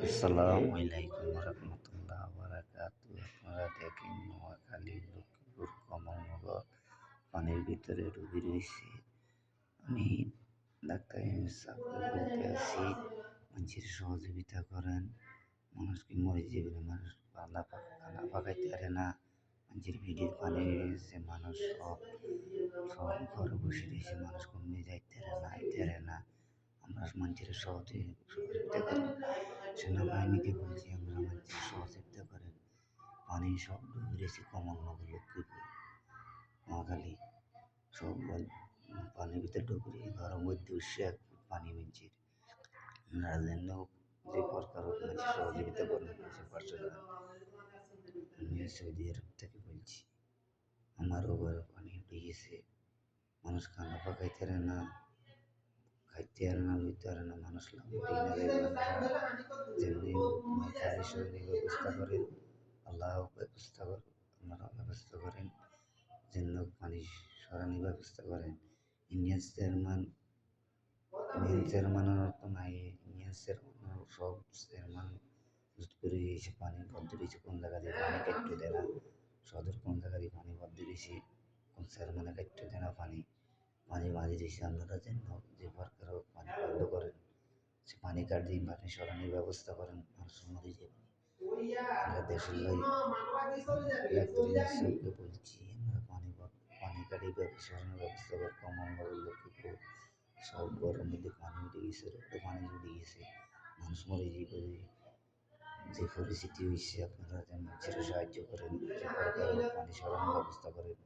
আসসালামু আলাইকুম রহমতুল্লাহ বারাকাতু। আপনারা দেখেন নোয়াখালী লক্ষ্মীপুর কমলনগর পানির ভিতরে ডুবে রয়েছে। আমি ডাক্তার সাহেব বলতে আছি, মানুষের সহযোগিতা করেন। মানুষকে মরে যাবে, মানুষ খানা পাকাইতে পারে না। মানুষের ভিডির পানি রয়েছে, মানুষ সব সব ঘরে বসে রয়েছে, মানুষ কমে যাইতে পারে না, আইতে পারে না। আমরা মানুষের সহযোগিতা করেন। সেনাবাহিনীকে বলছি, আমরা মানুষের সহযোগিতা করেন। পানি সব ডুবে রয়েছে, কমলনগর লক্ষ্মীপুর নোয়াখালী সব পানির ভিতরে ডুবে ঘরের মধ্যে উঠছে 1 ফুট পানি মিঞ্চির। আপনারা যেন যে প্রকার মানুষের সহযোগিতা করেন, মানুষের পাশে দাঁড়ান। আমি সৌদি আরব থেকে বলছি, আমারও ঘরে পানি উঠে গেছে, মানুষ খানা পাকাইতে পারে না, খাইতে পারে না, লইতে পারে না, মানুষ লাভটি না দেখবেন যেমনি খালি শরীরের ব্যবস্থা করেন, আল্লাহ ব্যবস্থা করেন, আপনারা ব্যবস্থা করেন, যেন পানি সরানোর ব্যবস্থা করেন। ইন্ডিয়ান চেয়ারম্যানের তো নাই, ইন্ডিয়ান চেয়ারম্যান সব চেয়ারম্যান করে দিয়েছে, পানি বদ্ধ দিয়েছে, কোন জায়গা দিয়ে পানি কাটতে দেয় না, সদর কোন জায়গা দিয়ে পানি বদ্ধ দিয়েছে, কোন চেয়ারম্যানে কাটতে দেয় না পানি মাঝে দিয়েছে। আপনারা যেন যে সরকার পানি বন্ধ করেন, সে পানি কাটিয়ে পানি সরানোর ব্যবস্থা করেন, মানুষ মরে যাবে। আমরা দেশের ডাক্তারকে বলছি, আমরা পানি কাটিয়ে সরানোর ব্যবস্থা করেন। কমলনগর লক্ষ্মীপুর সব ঘরের মধ্যে পানি উঠে গেছে, রোডে পানি উঠে গেছে, মানুষ মরে যাবে। যে পরিস্থিতি হয়েছে, আপনারা যেন মানুষের সাহায্য করেন, যে সরকার পানি সরানোর ব্যবস্থা করেন।